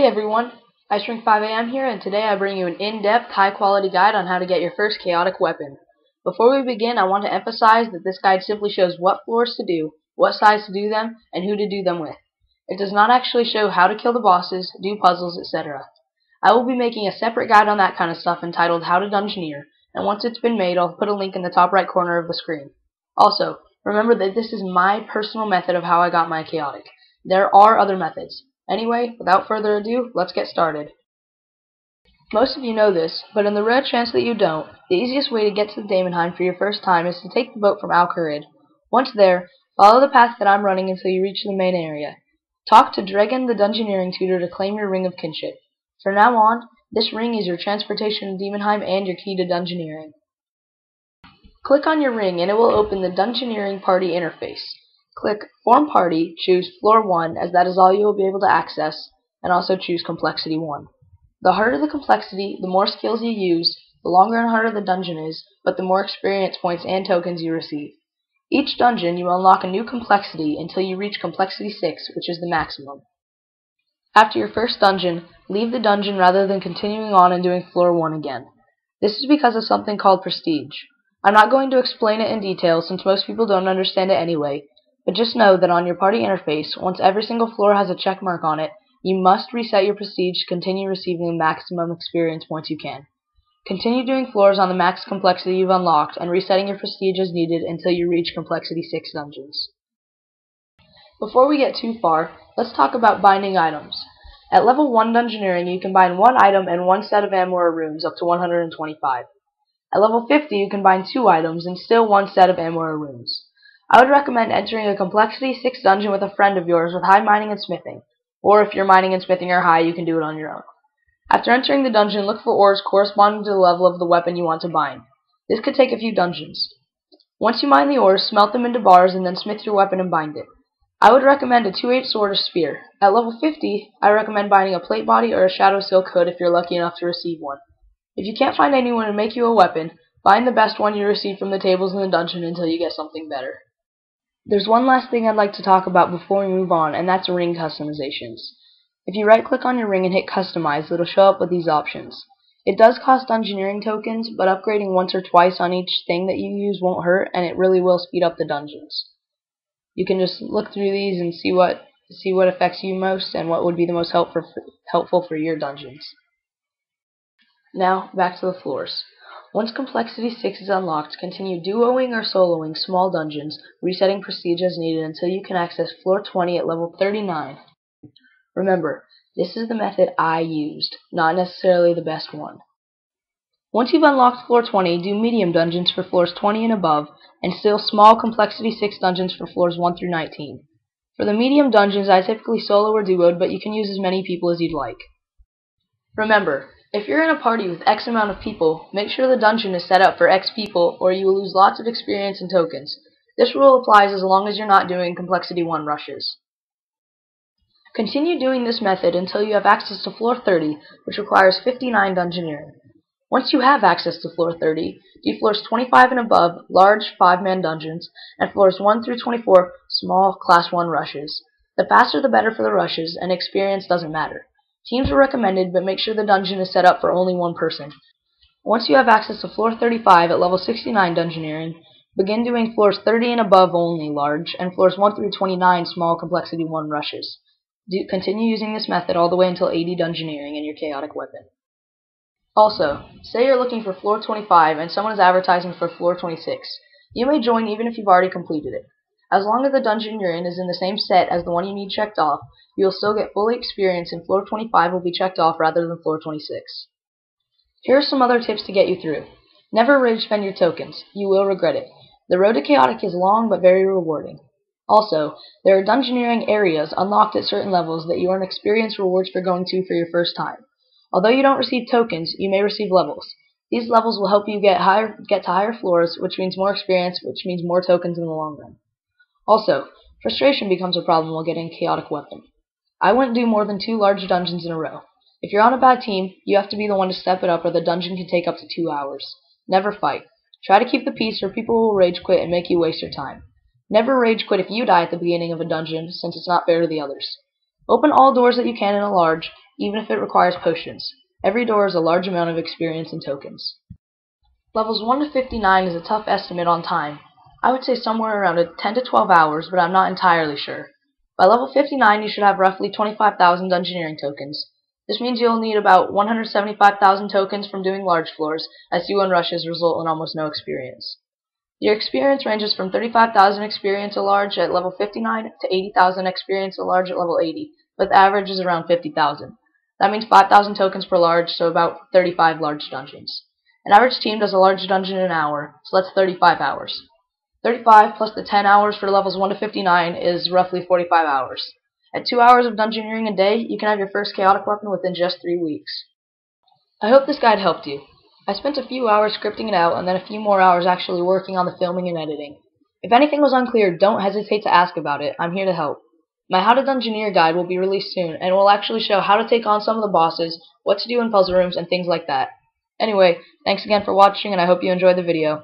everyone, Icerink5am here, and today I bring you an in-depth, high-quality guide on how to get your first chaotic weapon. Before we begin, I want to emphasize that this guide simply shows what floors to do, what size to do them, and who to do them with. It does not actually show how to kill the bosses, do puzzles, etc. I will be making a separate guide on that kind of stuff entitled How to Dungeoneer, and once it's been made, I'll put a link in the top right corner of the screen. Also, remember that this is my personal method of how I got my chaotic. There are other methods. Anyway, without further ado, let's get started. Most of you know this, but in the rare chance that you don't, the easiest way to get to the Daemonheim for your first time is to take the boat from Al-Kharid. Once there, follow the path that I'm running until you reach the main area. Talk to Dragon the Dungeoneering tutor to claim your Ring of Kinship. From now on, this ring is your transportation to Daemonheim and your key to Dungeoneering. Click on your ring and it will open the Dungeoneering party interface. Click Form Party, choose Floor 1 as that is all you will be able to access, and also choose Complexity 1. The harder the complexity, the more skills you use, the longer and harder the dungeon is, but the more experience points and tokens you receive. Each dungeon you unlock a new complexity until you reach Complexity 6, which is the maximum. After your first dungeon, leave the dungeon rather than continuing on and doing Floor 1 again. This is because of something called Prestige. I'm not going to explain it in detail since most people don't understand it anyway, but just know that on your party interface, once every single floor has a check mark on it, you must reset your prestige to continue receiving the maximum experience points you can. Continue doing floors on the max complexity you've unlocked and resetting your prestige as needed until you reach Complexity 6 dungeons. Before we get too far, let's talk about binding items. At level 1 Dungeoneering, you can bind one item and one set of ammo or runes up to 125. At level 50, you can bind 2 items and still one set of ammo or runes. I would recommend entering a Complexity 6 dungeon with a friend of yours with high mining and smithing, or if your mining and smithing are high, you can do it on your own. After entering the dungeon, look for ores corresponding to the level of the weapon you want to bind. This could take a few dungeons. Once you mine the ores, smelt them into bars and then smith your weapon and bind it. I would recommend a 2/8 sword or spear. At level 50, I recommend binding a plate body or a shadow silk hood if you're lucky enough to receive one. If you can't find anyone to make you a weapon, bind the best one you receive from the tables in the dungeon until you get something better. There's one last thing I'd like to talk about before we move on, and that's ring customizations. If you right-click on your ring and hit Customize, it'll show up with these options. It does cost Dungeoneering tokens, but upgrading once or twice on each thing that you use won't hurt, and it really will speed up the dungeons. You can just look through these and see what affects you most and what would be the most helpful for your dungeons. Now, back to the floors. Once Complexity 6 is unlocked, continue duoing or soloing small dungeons, resetting prestige as needed until you can access Floor 20 at level 39. Remember, this is the method I used, not necessarily the best one. Once you've unlocked Floor 20, do medium dungeons for floors 20 and above, and still small Complexity 6 dungeons for floors 1 through 19. For the medium dungeons, I typically solo or duoed, but you can use as many people as you'd like. Remember, if you're in a party with X amount of people, make sure the dungeon is set up for X people or you will lose lots of experience and tokens. This rule applies as long as you're not doing Complexity 1 rushes. Continue doing this method until you have access to Floor 30, which requires 59 Dungeoneering. Once you have access to Floor 30, do floors 25 and above, large 5-man dungeons, and floors 1 through 24, small Class 1 rushes. The faster the better for the rushes, and experience doesn't matter. Teams are recommended, but make sure the dungeon is set up for only one person. Once you have access to Floor 35 at level 69 Dungeoneering, begin doing floors 30 and above only large, and floors 1 through 29 small Complexity 1 rushes. Continue using this method all the way until 80 Dungeoneering in your chaotic weapon. Also, say you're looking for Floor 25 and someone is advertising for Floor 26. You may join even if you've already completed it. As long as the dungeon you're in is in the same set as the one you need checked off, you will still get fully experience and Floor 25 will be checked off rather than Floor 26. Here are some other tips to get you through. Never rage spend your tokens. You will regret it. The road to chaotic is long but very rewarding. Also, there are Dungeoneering areas unlocked at certain levels that you earn experience rewards for going to for your first time. Although you don't receive tokens, you may receive levels. These levels will help you get to higher floors, which means more experience, which means more tokens in the long run. Also, frustration becomes a problem while getting a chaotic weapon. I wouldn't do more than 2 large dungeons in a row. If you're on a bad team, you have to be the one to step it up or the dungeon can take up to 2 hours. Never fight. Try to keep the peace or people will rage quit and make you waste your time. Never rage quit if you die at the beginning of a dungeon, since it's not fair to the others. Open all doors that you can in a large, even if it requires potions. Every door is a large amount of experience and tokens. Levels 1 to 59 is a tough estimate on time. I would say somewhere around 10 to 12 hours, but I'm not entirely sure. By level 59 you should have roughly 25,000 Dungeoneering tokens. This means you'll need about 175,000 tokens from doing large floors, as C1 rushes result in almost no experience. Your experience ranges from 35,000 experience a large at level 59 to 80,000 experience a large at level 80, but the average is around 50,000. That means 5,000 tokens per large, so about 35 large dungeons. An average team does a large dungeon in an hour, so that's 35 hours. 35 plus the 10 hours for levels 1 to 59 is roughly 45 hours. At 2 hours of Dungeoneering a day, you can have your first chaotic weapon within just 3 weeks. I hope this guide helped you. I spent a few hours scripting it out and then a few more hours actually working on the filming and editing. If anything was unclear, don't hesitate to ask about it. I'm here to help. My How to Dungeoneer guide will be released soon and will actually show how to take on some of the bosses, what to do in puzzle rooms, and things like that. Anyway, thanks again for watching and I hope you enjoyed the video.